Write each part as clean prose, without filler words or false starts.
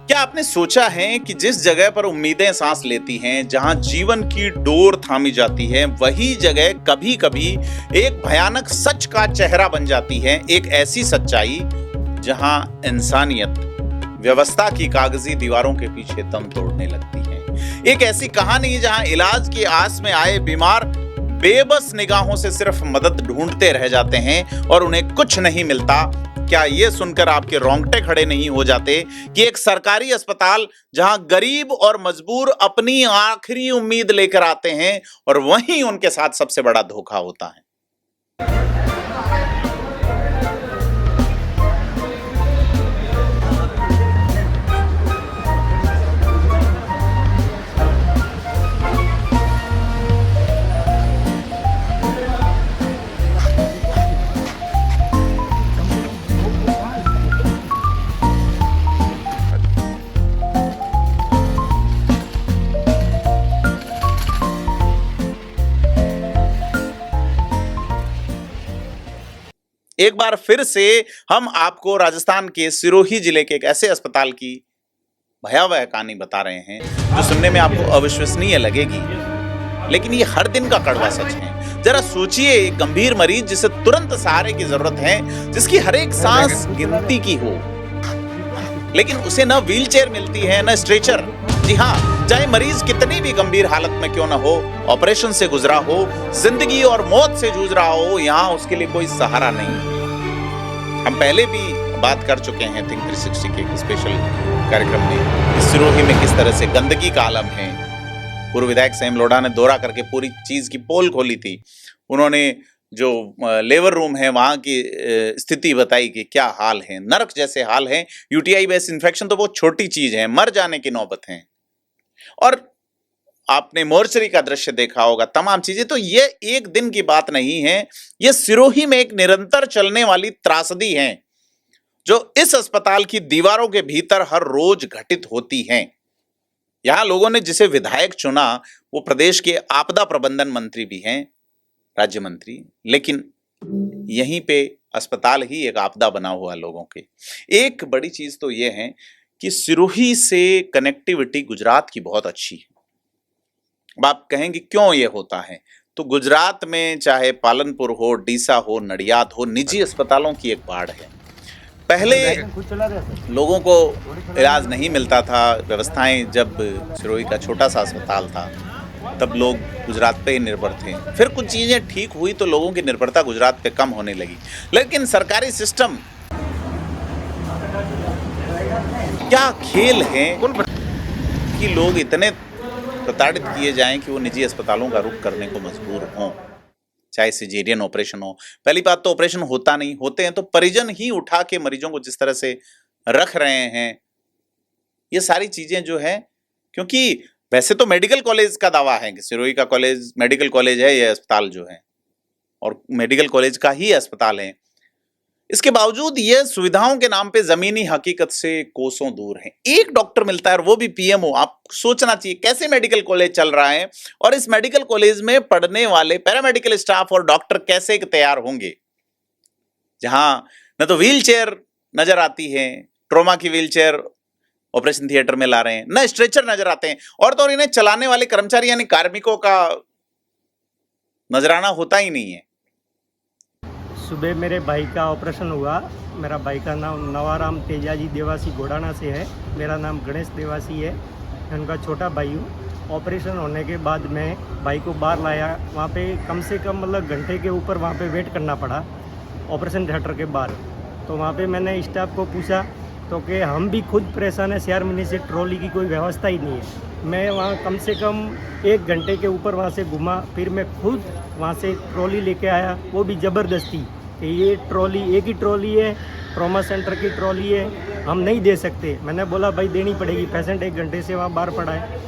क्या आपने सोचा है कि जिस जगह पर उम्मीदें सांस लेती हैं, जहां जीवन की डोर थामी जाती है, वही जगह कभी कभी एक भयानक सच का चेहरा बन जाती है। एक ऐसी सच्चाई जहां इंसानियत व्यवस्था की कागजी दीवारों के पीछे दम तोड़ने लगती है। एक ऐसी कहानी जहां इलाज की आस में आए बीमार बेबस निगाहों से सिर्फ मदद ढूंढते रह जाते हैं और उन्हें कुछ नहीं मिलता। क्या ये सुनकर आपके रोंगटे खड़े नहीं हो जाते कि एक सरकारी अस्पताल जहां गरीब और मजबूर अपनी आखिरी उम्मीद लेकर आते हैं और वहीं उनके साथ सबसे बड़ा धोखा होता है। एक बार फिर से हम आपको राजस्थान के सिरोही जिले के एक ऐसे अस्पताल की भयावह कहानी बता रहे हैं जो सुनने में आपको अविश्वसनीय लगेगी, लेकिन ये हर दिन का कड़वा सच है। जरा सोचिए, एक गंभीर मरीज जिसे तुरंत सहारे की जरूरत है, जिसकी हर एक सांस गिनती की हो, लेकिन उसे न व्हीलचेयर मिलती है न स्ट्रेचर। जी हाँ, चाहे मरीज कितनी भी गंभीर हालत में क्यों ना हो, ऑपरेशन से गुजरा हो, जिंदगी और मौत से जूझ रहा हो, यहाँ उसके लिए कोई सहारा नहीं। हम पहले भी बात कर चुके हैं थिंक 360 के स्पेशल कार्यक्रम में, इस सिरोही में किस तरह से गंदगी का आलम है। पूर्व विधायक सेम लोढ़ा ने दौरा करके पूरी चीज की पोल खोली थी। उन्होंने जो लेबर रूम है वहां की स्थिति बताई कि क्या हाल है, नरक जैसे हाल है। यूटीआई बेस्ड इन्फेक्शन तो बहुत छोटी चीज है, मर जाने की नौबत है। और आपने मोर्चरी का दृश्य देखा होगा, तमाम चीजें। तो ये एक दिन की बात नहीं है, ये सिरोही में एक निरंतर चलने वाली त्रासदी है जो इस अस्पताल की दीवारों के भीतर हर रोज घटित होती हैं। यहां लोगों ने जिसे विधायक चुना वो प्रदेश के आपदा प्रबंधन मंत्री भी हैं, राज्य मंत्री, लेकिन यहीं पे अस्पताल ही एक आपदा बना हुआ लोगों के। एक बड़ी चीज तो यह है कि सिरोही से कनेक्टिविटी गुजरात की बहुत अच्छी है। अब आप कहेंगे क्यों ये होता है, तो गुजरात में चाहे पालनपुर हो, डीसा हो, नडियाद हो, निजी अस्पतालों की एक बाढ़ है। पहले लोगों को इलाज नहीं मिलता था, व्यवस्थाएं, जब सिरोही का छोटा सा अस्पताल था तब लोग गुजरात पे ही निर्भर थे। फिर कुछ चीजें ठीक हुई तो लोगों की निर्भरता गुजरात पे कम होने लगी। लेकिन सरकारी सिस्टम क्या खेल है कि लोग इतने प्रताड़ित किए जाएं कि वो निजी अस्पतालों का रुख करने को मजबूर हों, चाहे सिजेरियन ऑपरेशन हो। पहली बात तो ऑपरेशन होता नहीं, होते हैं तो परिजन ही उठा के मरीजों को जिस तरह से रख रहे हैं, ये सारी चीजें जो है, क्योंकि वैसे तो मेडिकल कॉलेज का दावा है कि सिरोही का कॉलेज मेडिकल कॉलेज है, ये अस्पताल जो है, और मेडिकल कॉलेज का ही अस्पताल है। इसके बावजूद ये सुविधाओं के नाम पे जमीनी हकीकत से कोसों दूर हैं। एक डॉक्टर मिलता है और वो भी पीएमओ। आप सोचना चाहिए कैसे मेडिकल कॉलेज चल रहा है और इस मेडिकल कॉलेज में पढ़ने वाले पैरामेडिकल स्टाफ और डॉक्टर कैसे तैयार होंगे, जहां न तो व्हील चेयर नजर आती है, ट्रोमा की व्हील चेयर ऑपरेशन थिएटर में ला रहे हैं, न स्ट्रेचर नजर आते हैं, और तो इन्हें चलाने वाले कर्मचारी यानी कार्मिकों का नजराना होता ही नहीं है। सुबह मेरे भाई का ऑपरेशन हुआ। मेरा भाई का नाम नवाराम तेजाजी देवासी घोड़ाना से है, मेरा नाम गणेश देवासी है, मैं उनका छोटा भाई हूँ। ऑपरेशन होने के बाद मैं भाई को बाहर लाया, वहाँ पे कम से कम मतलब घंटे के ऊपर वहाँ पे वेट करना पड़ा ऑपरेशन थिएटर के बाहर। तो वहाँ पे मैंने स्टाफ को पूछा तो कि हम भी खुद परेशान है, 4 महीने से ट्रॉली की कोई व्यवस्था ही नहीं है। मैं वहाँ कम से कम 1 घंटे के ऊपर वहाँ से घूमा, फिर मैं खुद वहाँ से ट्रॉली लेके आया, वो भी ज़बरदस्ती। ये ट्रॉली एक ही ट्रॉली है, ट्रॉमा सेंटर की ट्रॉली है, हम नहीं दे सकते। मैंने बोला भाई देनी पड़ेगी, पेशेंट 1 घंटे से वहाँ बाहर पड़ा है,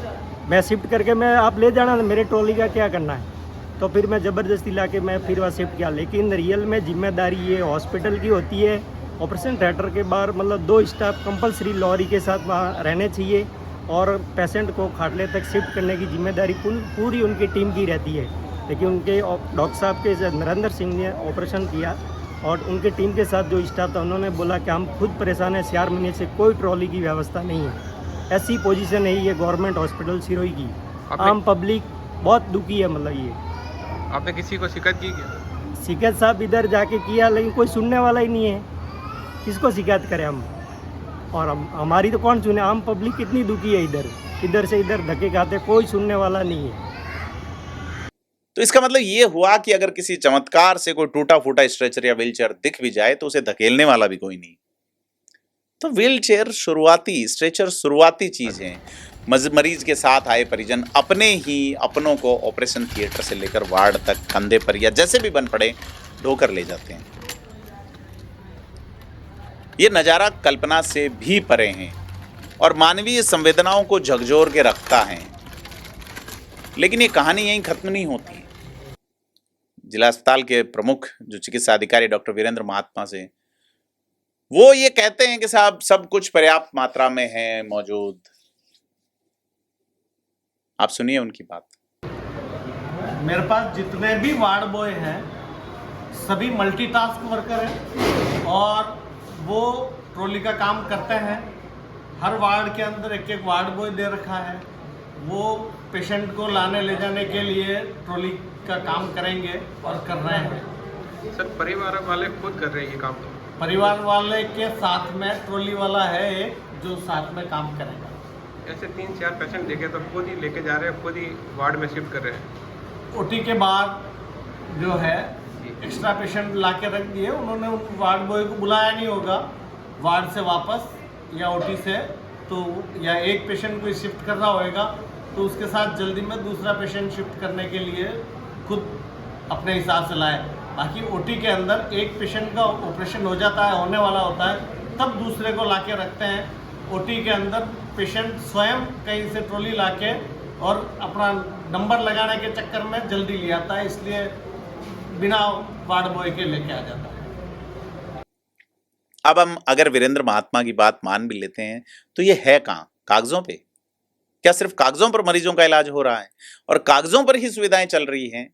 मैं शिफ्ट करके मैं आप ले जाना, मेरे ट्रॉली का क्या करना है। तो फिर मैं ज़बरदस्ती ला के मैं फिर वहाँ शिफ्ट किया। लेकिन रियल में जिम्मेदारी ये हॉस्पिटल की होती है। ऑपरेशन थिएटर के बाहर मतलब 2 स्टाफ कंपलसरी लॉरी के साथ वहाँ रहने चाहिए और पेशेंट को खाटले तक शिफ्ट करने की जिम्मेदारी पूरी उनकी टीम की रहती है। लेकिन उनके डॉक्टर साहब के नरेंद्र सिंह ने ऑपरेशन किया और उनके टीम के साथ जो स्टाफ था उन्होंने बोला कि हम खुद परेशान हैं, 4 महीने से कोई ट्रॉली की व्यवस्था नहीं है। ऐसी पोजीशन है ये गवर्नमेंट हॉस्पिटल सिरोही की। आम पब्लिक बहुत दुखी है, मतलब ये। आपने किसी को शिकायत की क्या? शिकायत साहब इधर जाके किया, लेकिन कोई सुनने वाला ही नहीं है। किसको शिकायत करें हम? और हमारी तो कौन सुने? आम पब्लिक कितनी दुखी है, इधर से इधर धक्के खाते, कोई सुनने वाला नहीं है। तो इसका मतलब ये हुआ कि अगर किसी चमत्कार से कोई टूटा फूटा स्ट्रेचर या व्हीलचेयर दिख भी जाए तो उसे धकेलने वाला भी कोई नहीं। तो व्हीलचेयर शुरुआती, स्ट्रेचर शुरुआती चीज है। मरीज के साथ आए परिजन अपने ही अपनों को ऑपरेशन थिएटर से लेकर वार्ड तक कंधे पर या जैसे भी बन पड़े ढोकर ले जाते हैं। ये नजारा कल्पना से भी परे है और मानवीय संवेदनाओं को झकझोर के रखता है। लेकिन ये कहानी यहीं खत्म नहीं होती। जिला अस्पताल के प्रमुख जो चिकित्सा अधिकारी डॉक्टर वीरेंद्र महात्मा से वो ये कहते हैं कि साहब सब कुछ पर्याप्त मात्रा में है मौजूद। आप सुनिए उनकी बात। मेरे पास जितने भी वार्ड बॉय हैं सभी मल्टीटास्क वर्कर हैं और वो ट्रॉली का काम करते हैं। हर वार्ड के अंदर एक एक वार्ड बॉय दे रखा है। वो पेशेंट को लाने ले जाने के लिए ट्रॉली का काम करेंगे और कर रहे हैं। सर परिवार वाले खुद कर रहे हैं ये काम? तो परिवार वाले के साथ में ट्रॉली वाला है एक जो साथ में काम करेगा। ऐसे 3-4 पेशेंट देखे तो खुद ही लेके जा रहे हैं, खुद ही वार्ड में शिफ्ट कर रहे हैं। ओटी के बाद जो है एक्स्ट्रा पेशेंट ला के रख दिए उन्होंने। उन वार्ड बॉय को बुलाया नहीं होगा वार्ड से वापस या ओटी से, तो या एक पेशेंट को शिफ्ट कर रहा होगा तो उसके साथ जल्दी में दूसरा पेशेंट शिफ्ट करने के लिए खुद अपने हिसाब से लाए। बाकी ओटी के अंदर एक पेशेंट का ऑपरेशन हो जाता है, होने वाला होता है, तब दूसरे को लाके रखते हैं। ओटी के अंदर पेशेंट स्वयं कहीं से ट्रॉली लाके और अपना नंबर लगाने के चक्कर में जल्दी ले आता है, इसलिए बिना वार्ड बॉय के लेके आ जाता है। अब हम अगर वीरेंद्र महात्मा की बात मान भी लेते हैं तो ये है कहाँ? कागजों पे? क्या सिर्फ कागजों पर मरीजों का इलाज हो रहा है और कागजों पर ही सुविधाएं चल रही हैं?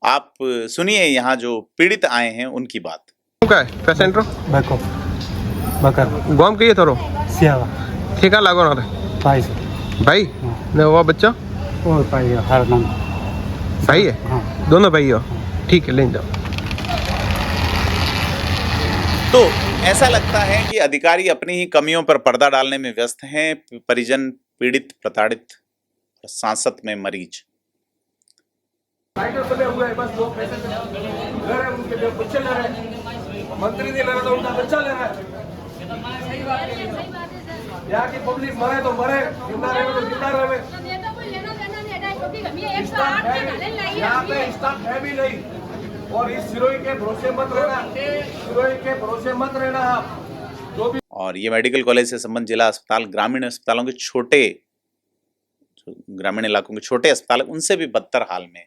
आप सुनिए यहाँ जो पीड़ित आए हैं उनकी बात। क्या है पेशेंट रो बको बकर गांव के ये थोरो सियावा ठीका लागो ना रे भाई भाई ने वो बच्चा ओ भाई हर नाम भाई है? हाँ। दोनों भाई हो? ठीक है ले जाओ। तो ऐसा लगता है कि अधिकारी अपनी ही कमियों पर पर्दा डालने में व्यस्त हैं। परिजन पीड़ित, प्रताड़ित, सांसत में मरीज। बने हुए हैं, बस 2 पैसे ले रहे हैं, उनके लिए बच्चे ले रहे हैं, मंत्री नहीं ले रहा तो उनका बच्चा ले रहा है। यहाँ की पब्लिक मरे तो मरे, जिंदा रहे तो जिंदा रहे। यहाँ पे स्टाफ है भी नहीं और इस सिरोही के भरोसे मत रहना, सिरोही के भरोसे मत रहना आप जो भी। और ये मेडिकल कॉलेज से संबंध जिला अस्पताल, ग्रामीण अस्पतालों के छोटे, ग्रामीण इलाकों के छोटे अस्पताल उनसे भी बदतर हाल में।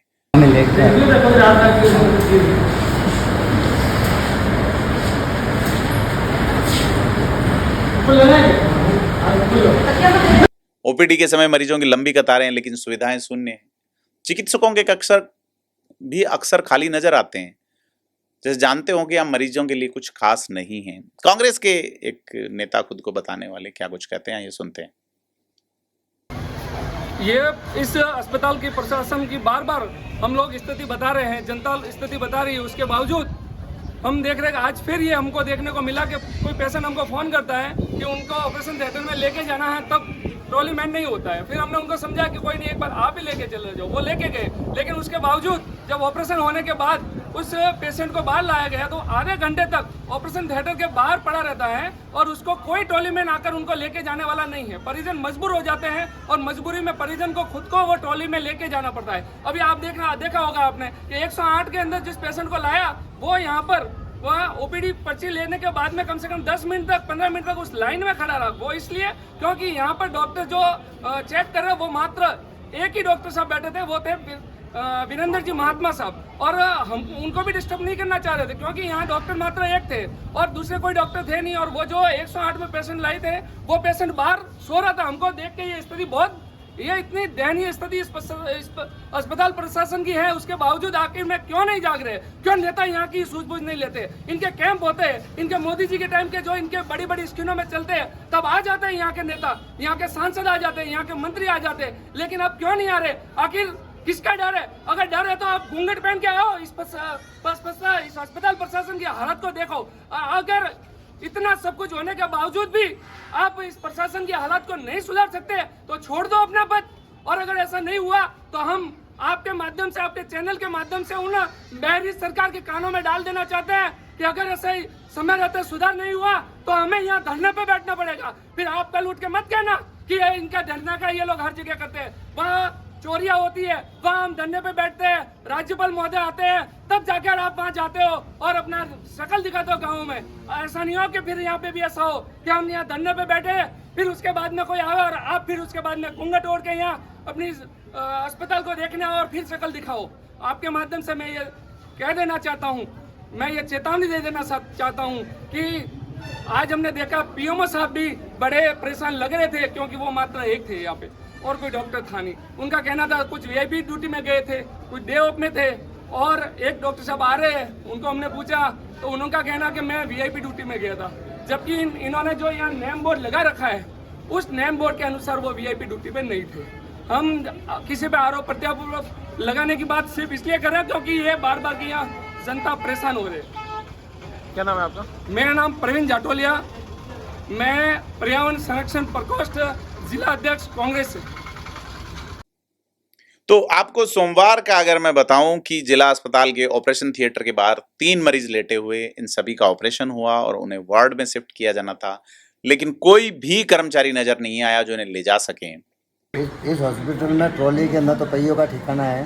ओपीडी के समय मरीजों की लंबी कतारें हैं लेकिन सुविधाएं शून्य हैं। चिकित्सकों के अक्सर भी खाली नजर आते हैं। जैसे जानते हो कि हम मरीजों के लिए कुछ खास नहीं हैं। कांग्रेस के एक नेता खुद को बताने वाले क्या कुछ कहते हैं, ये सुनते हैं। ये इस अस्पताल की प्रशासन की बार बार हम लोग स्थिति बता रहे हैं, जनता स्थिति बता रही है, उसके बावजूद हम देख रहे हैं आज फिर ये हमको देखने को मिला कि कोई पेशेंट हमको फ़ोन करता है कि उनको ऑपरेशन थिएटर में लेके जाना है, तब ट्रॉली मैन नहीं होता है। फिर हमने उनको समझा कि कोई नहीं, एक बार आप ही लेके चले जाओ। वो लेके गए, लेकिन उसके बावजूद जब ऑपरेशन होने के बाद उस पेशेंट को बाहर लाया गया तो आधे घंटे तक ऑपरेशन थिएटर के बाहर पड़ा रहता है और उसको कोई ट्रॉली मैन आकर उनको लेके जाने वाला नहीं है। परिजन मजबूर हो जाते हैं और मजबूरी में परिजन को खुद को वो ट्रॉली में लेके जाना पड़ता है। अभी आप देखा होगा आपने कि 108 के अंदर जिस पेशेंट को लाया वो यहाँ पर वह ओपीडी पर्ची लेने के बाद में कम से कम 10 मिनट तक 15 मिनट तक उस लाइन में खड़ा रहा। वो इसलिए क्योंकि यहाँ पर डॉक्टर जो चेक कर रहे वो मात्र एक ही डॉक्टर साहब बैठे थे, वो थे वीरेंद्र जी महात्मा साहब, और हम उनको भी डिस्टर्ब नहीं करना चाह रहे थे क्योंकि यहाँ डॉक्टर मात्र एक थे और दूसरे कोई डॉक्टर थे नहीं। और वो जो 108 में पेशेंट लाए थे वो पेशेंट बाहर सो रहा था। हमको देख के ये स्थिति बहुत ये इतनी दयनीय स्थिति इस अस्पताल प्रशासन की है, उसके बावजूद आखिर में क्यों नहीं जाग रहे? क्यों नेता यहाँ की सूझबूझ नहीं लेते? इनके कैंप होते हैं, इनके मोदी जी के टाइम के जो इनके बड़ी बड़ी स्कीमों में चलते हैं, तब आ जाते हैं यहाँ के नेता, यहाँ के सांसद आ जाते हैं, यहाँ के मंत्री आ जाते हैं, लेकिन अब क्यों नहीं आ रहे? आखिर किसका डर है? अगर डर है तो आप घूंघट पहन के आओ, इस अस्पताल प्रशासन की हालत को देखो। अगर इतना सब कुछ होने के बावजूद भी आप इस प्रशासन की हालत को नहीं सुधार सकते तो छोड़ दो अपना पद। और अगर ऐसा नहीं हुआ तो हम आपके माध्यम से, आपके चैनल के माध्यम से उन बहरी सरकार के कानों में डाल देना चाहते हैं कि अगर ऐसा ही समय रहते सुधार नहीं हुआ तो हमें यहाँ धरने पे बैठना पड़ेगा। फिर आप कल उठ के मत कहना कि इनका धरना का ये लोग हर जगह करते हैं, वहाँ चोरियां होती है, वहाँ हम धरने पे बैठते हैं, राज्यपाल महोदय आते हैं, तब जाकर आप वहाँ जाते हो और अपना शक्ल दिखाते हो गाँव में। ऐसा नहीं हो कि फिर यहाँ पे भी ऐसा हो कि हम यहाँ धरने पे बैठे, फिर उसके बाद में कोई आवे और आप फिर उसके बाद में घूंघट ओढ़ के यहाँ अपनी अस्पताल को देखने और फिर शक्ल दिखाओ। आपके माध्यम से मैं ये कह देना चाहता हूँ, मैं ये चेतावनी दे देना चाहता हूँ कि आज हमने देखा पीएमओ साहब भी बड़े परेशान लग रहे थे, क्योंकि वो मात्र एक थे यहाँ पे और कोई डॉक्टर था नहीं। उनका कहना था कुछ वीआईपी ड्यूटी में गए थे, कुछ डे ऑफ में थे, और एक डॉक्टर साहब आ रहे हैं, उनको हमने पूछा तो उनका कहना कि मैं वीआईपी ड्यूटी में गया था, जबकि इन्होंने जो यहाँ नेम बोर्ड लगा रखा है उस नेम बोर्ड के अनुसार वो वीआईपी ड्यूटी में नहीं थे। हम किसी पे आरोप प्रत्यारोप लगाने की बात सिर्फ इसलिए कर रहे हैं क्योंकि ये बार बार की यहाँ जनता परेशान हो रही है। क्या नाम है आपका? मेरा नाम प्रवीण जाटोलिया, मैं पर्यावरण संरक्षण प्रकोष्ठ जिला अध्यक्ष कांग्रेस। तो आपको सोमवार का अगर मैं बताऊं कि जिला अस्पताल के ऑपरेशन थिएटर के बाहर 3 मरीज लेटे हुए, इन सभी का ऑपरेशन हुआ और उन्हें वार्ड में शिफ्ट किया जाना था, लेकिन कोई भी कर्मचारी नजर नहीं आया जो इन्हें ले जा सके। इस हॉस्पिटल में ट्रॉली के न तो पहियों का ठिकाना है,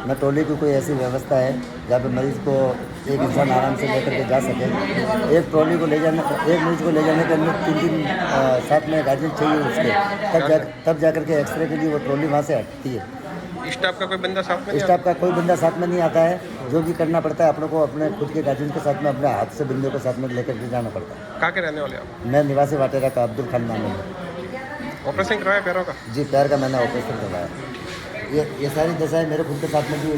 न ट्रॉली की कोई ऐसी व्यवस्था है जहाँ पे मरीज को एक इंसान आराम से लेकर के जा सके। एक ट्रॉली को ले जाने, एक मरीज को ले जाने के अंदर 3 साथ में गार्जियन चाहिए उसके, तब जाकर के एक्सरे के लिए वो ट्रॉली वहाँ से हटती है। स्टाफ का कोई बंदा साथ में? स्टाफ का कोई बंदा साथ में नहीं आता है, जो भी करना पड़ता है अपने को अपने खुद के गार्जियन के साथ में, अपने हाथ से बंदे को साथ में लेकर के जाना पड़ता है। कहाँ के रहने वाले आप? मैं निवासी वाटेरा का अब्दुल खान नाम है। ऑपरेशन करवाया पैरों का? जी, पैर का मैंने ऑपरेशन करवाया। ये सारी दशाएं मेरे खुद के साथ में भी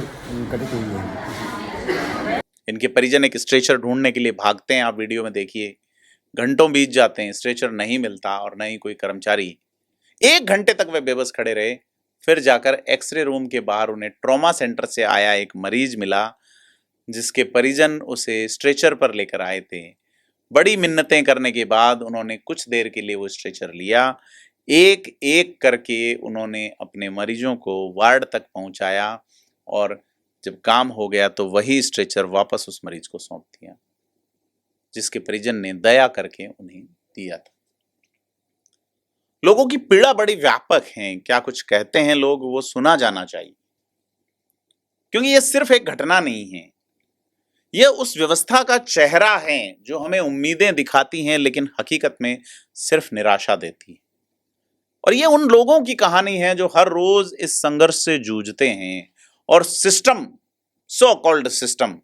घटित हुई है। इनके परिजन एक स्ट्रेचर ढूंढने के लिए भागते हैं, आप वीडियो में देखिए, घंटों बीत जाते हैं, स्ट्रेचर नहीं मिलता और न ही कोई कर्मचारी। 1 घंटे तक वे बेबस खड़े रहे, फिर जाकर एक्सरे रूम के बाहर उन्हें ट्रॉमा सेंटर से आया एक मरीज मिला जिसके परिजन उसे स्ट्रेचर पर लेकर आए थे। बड़ी मिन्नतें करने के बाद उन्होंने कुछ देर के लिए वो स्ट्रेचर लिया, एक एक करके उन्होंने अपने मरीजों को वार्ड तक पहुंचाया और जब काम हो गया तो वही स्ट्रेचर वापस उस मरीज को सौंप दिया जिसके परिजन ने दया करके उन्हें दिया था। लोगों की पीड़ा बड़ी व्यापक है, क्या कुछ कहते हैं लोग वो सुना जाना चाहिए, क्योंकि ये सिर्फ एक घटना नहीं है, यह उस व्यवस्था का चेहरा है जो हमें उम्मीदें दिखाती हैं लेकिन हकीकत में सिर्फ निराशा देती है। और ये उन लोगों की कहानी है जो हर रोज इस संघर्ष से जूझते हैं और सिस्टम, सो कॉल्ड सिस्टम,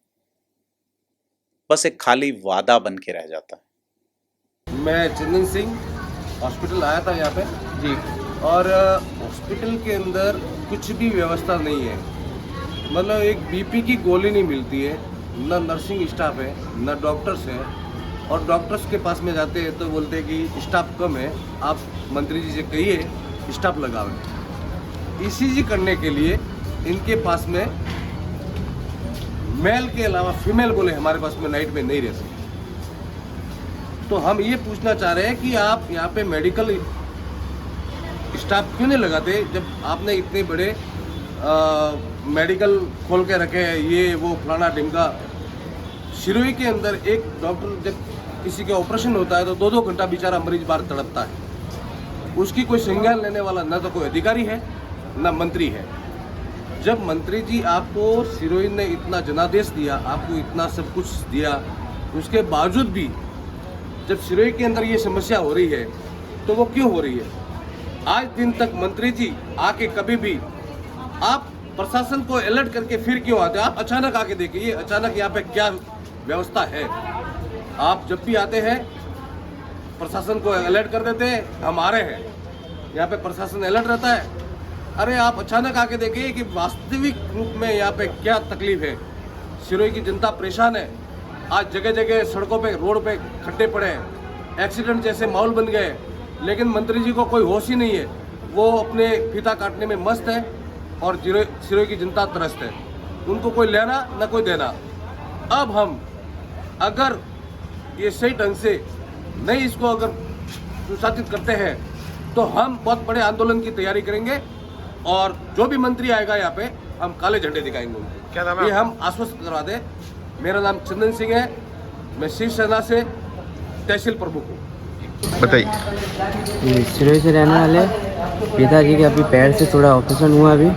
बस एक खाली वादा बन के रह जाता है। मैं चंदन सिंह हॉस्पिटल आया था यहाँ पे जी, और हॉस्पिटल के अंदर कुछ भी व्यवस्था नहीं है। मतलब एक बीपी की गोली नहीं मिलती है, न नर्सिंग स्टाफ है, न डॉक्टर्स है, और डॉक्टर्स के पास में जाते हैं तो बोलते हैं कि स्टाफ कम है, आप मंत्री जी से कहिए स्टाफ लगाओ। ईसीजी करने के लिए इनके पास में मेल के अलावा फीमेल बोले हमारे पास में नाइट में नहीं रह सकते। तो हम ये पूछना चाह रहे हैं कि आप यहाँ पे मेडिकल स्टाफ क्यों नहीं लगाते जब आपने इतने बड़े मेडिकल खोल के रखे हैं, ये वो फलाना ढिमका। सिरोही के अंदर एक डॉक्टर जब किसी का ऑपरेशन होता है तो 2-2 घंटा बेचारा मरीज बाहर तड़पता है, उसकी कोई संज्ञान लेने वाला न तो कोई अधिकारी है न मंत्री है। जब मंत्री जी आपको सिरोही ने इतना जनादेश दिया, आपको इतना सब कुछ दिया, उसके बावजूद भी जब सिरोही के अंदर ये समस्या हो रही है तो वो क्यों हो रही है? आज दिन तक मंत्री जी आके कभी भी आप प्रशासन को अलर्ट करके फिर क्यों आते हैं? आप अचानक आके देखिए, ये अचानक यहाँ पे क्या व्यवस्था है। आप जब भी आते हैं प्रशासन को अलर्ट कर देते हैं, हम आ रहे हैं, यहाँ पे प्रशासन अलर्ट रहता है, अरे आप अचानक आके देखिए कि वास्तविक रूप में यहाँ पे क्या तकलीफ है। सिरोही की जनता परेशान है। आज जगह जगह सड़कों पे, रोड पे खड्डे पड़े हैं, एक्सीडेंट जैसे माहौल बन गए, लेकिन मंत्री जी को कोई होश ही नहीं है। वो अपने फीता काटने में मस्त है और सिरोही की जनता त्रस्त है। उनको कोई लेना न कोई देना। अब हम अगर ये सही ढंग से नहीं इसको अगर सुशासित करते हैं तो हम बहुत बड़े आंदोलन की तैयारी करेंगे और जो भी मंत्री आएगा यहाँ पे हम काले झंडे दिखाएंगे उनको। क्या नाम है? ये हम आश्वस्त करवा दें। मेरा नाम चंदन सिंह है, मैं शिवसेना से तहसील प्रमुख हूँ। बताइए। सिरोही से रहने वाले पिताजी के अभी पैर से थोड़ा ऑपरेशन हुआ, अभी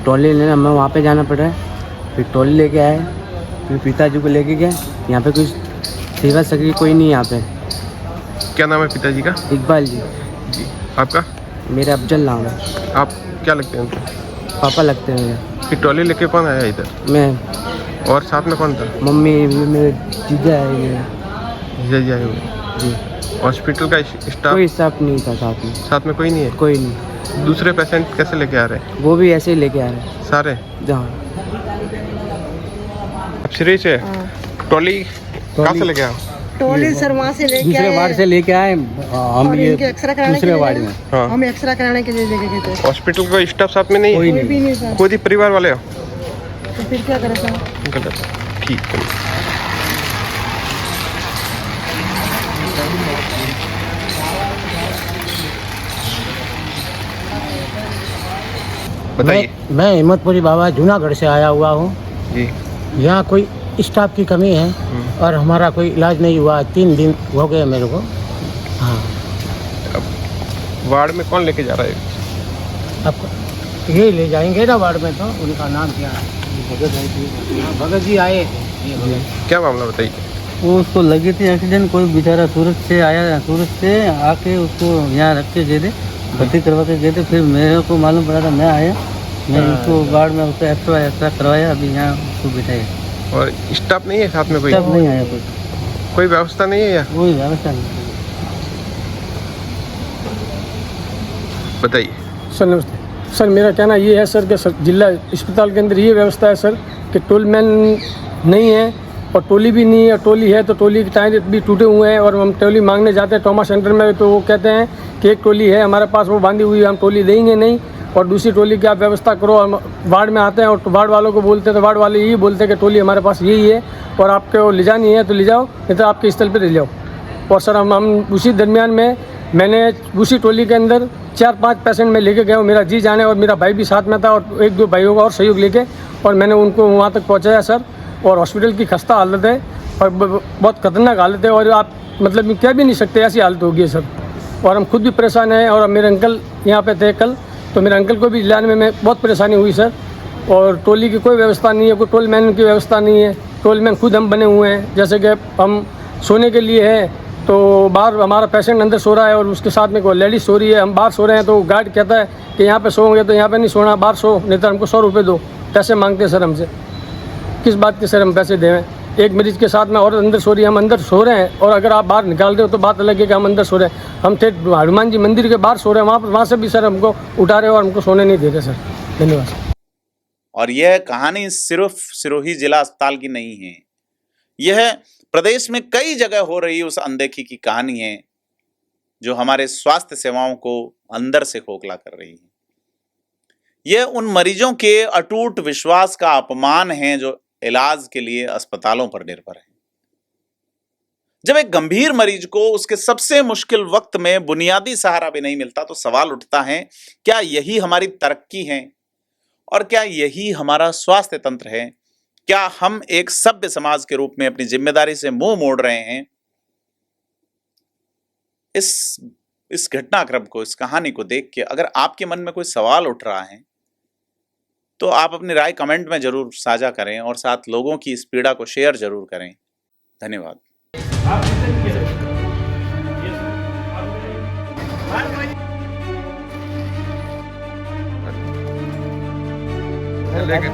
ट्रॉली लेना हमें वहाँ पे जाना पड़ रहा है। फिर ट्रॉली लेके आए, फिर पिताजी को लेके गए। यहाँ पे कुछ सेवा सक्रिय कोई नहीं यहाँ पे। क्या नाम है पिताजी का? इकबाल जी। जी। आपका? मेरा अफजल नाम है। आप क्या लगते हैं उनको? पापा लगते हैं मेरे। फिर ट्रॉली लेके कौन आया इधर? मैं, और साथ में कौन था? मम्मी, मेरे जीजा है ये। जीजा जी आए हुए। जी। हॉस्पिटल का स्टाफ? कोई स्टाफ नहीं था साथ में। साथ में कोई नहीं है? कोई नहीं। दूसरे पेशेंट कैसे लेके आ रहे हैं? वो भी ऐसे ही लेके आ रहे हैं सारे? जहाँ। अब सिरोही से ट्रॉली कहाँ से लेके आओ? टोली सर वहाँ से लेके दूसरे आए वार्ड से लेके आए हम। और ये इनके एक्सरा कराने के दूसरे लिए वार्ड गए। में। हाँ। हम एक्सरा कराने के लिए लेके गए थे। हॉस्पिटल का स्टाफ साथ में नहीं है? कोई कोई भी नहीं सर। खुद ही परिवार वाले हो? तो फिर क्या करें सर? गलत। ठीक है। बताइए। मैं हिम्मतपुरी बाबा जूनागढ़ से आया हुआ हूँ। जी। यहाँ कोई स्टाफ की कमी है और हमारा कोई इलाज नहीं हुआ। 3 दिन हो गए मेरे को। हाँ। वार्ड में कौन लेके जा रहा है? अब ये ले जाएंगे ना वार्ड में, तो उनका नाम क्या है? भगत जी आए थे। क्या मामला बताइए। वो उसको लगी थी एक्सीडेंट, कोई बेचारा सूरत से आया, सूरत से आके उसको यहाँ रख के गए थे, भर्ती करवा के गए थे। फिर मेरे को मालूम पड़ा था, मैं आया, मैं उसको वार्ड में उसको एक्सरा करवाया, अभी यहाँ उसको बिठाया। और स्टाफ नहीं है साथ में? कोई सब नहीं आया, कोई व्यवस्था नहीं है यहाँ? कोई व्यवस्था नहीं। बताइए। सर नमस्ते सर, मेरा कहना ये है सर कि जिला अस्पताल के अंदर ये व्यवस्था है सर कि टोलमैन नहीं है और टोली भी नहीं है। टोली है तो टोली के टायर भी टूटे हुए हैं और हम टोली मांगने जाते हैं ट्रॉमा सेंटर में, तो वो कहते हैं कि एक टोली है हमारे पास, वो बांधी हुई है, हम टोली देंगे नहीं और दूसरी टोली की आप व्यवस्था करो। हम वार्ड में आते हैं और वार्ड वालों को बोलते हैं तो वार्ड वाले यही बोलते हैं कि टोली हमारे पास यही है और आपको ले जानी है तो ले जाओ, नहीं तो आपके स्थल पर ले जाओ। और सर हम उसी दरमियान में मैंने उसी टोली के अंदर 4-5 पेशेंट में लेके गया हूँ। मेरा जी जाने और मेरा भाई भी साथ में था और 1-2 भाइयों का और सहयोग लेके, और मैंने उनको वहाँ तक पहुँचाया सर। और हॉस्पिटल की खस्ता हालत है और बहुत खतरनाक हालत है और आप मतलब कह भी नहीं सकते, ऐसी हालत होगी सर। और हम खुद भी परेशान हैं और मेरे अंकल यहाँ पे थे कल, तो मेरे अंकल को भी लाने में बहुत परेशानी हुई सर। और टोली की कोई व्यवस्था नहीं है, कोई टोलमैन की व्यवस्था नहीं है। टोलमैन खुद हम बने हुए हैं, जैसे कि हम सोने के लिए है तो बाहर हमारा पेशेंट अंदर सो रहा है और उसके साथ में कोई लेडीज सो रही है, हम बाहर सो रहे हैं तो गार्ड कहता है कि यहाँ पे सोओगे तो यहाँ पे नहीं सोना, बाहर सो, नहीं तो हमको 100 रुपये दो। पैसे मांगते हैं सर हमसे, किस बात के सर हम पैसे देवें? एक मरीज के साथ में और अंदर सो रही है, हम अंदर सो रहे हैं और अगर आप बाहर निकाल रहे हो तो बात अलग है कि हम अंदर सो रहे हैं। हम थे हनुमान जी मंदिर के बाहर सो रहे हैं, वहाँ से भी सर हमको उठा रहे हो और हमको सोने नहीं दे रहे सर। धन्यवाद। और यह कहानी सिर्फ सिरोही जिला अस्पताल की नहीं है, यह प्रदेश में कई जगह हो रही उस अनदेखी की कहानी है जो हमारे स्वास्थ्य सेवाओं को अंदर से खोखला कर रही है। यह उन मरीजों के अटूट विश्वास का अपमान है जो इलाज के लिए अस्पतालों पर निर्भर है। जब एक गंभीर मरीज को उसके सबसे मुश्किल वक्त में बुनियादी सहारा भी नहीं मिलता तो सवाल उठता है, क्या यही हमारी तरक्की है और क्या यही हमारा स्वास्थ्य तंत्र है? क्या हम एक सभ्य समाज के रूप में अपनी जिम्मेदारी से मुंह मोड़ रहे हैं? इस घटनाक्रम को, इस कहानी को देख के अगर आपके मन में कोई सवाल उठ रहा है तो आप अपनी राय कमेंट में जरूर साझा करें और साथ लोगों की इस पीड़ा को शेयर जरूर करें। धन्यवाद। लेके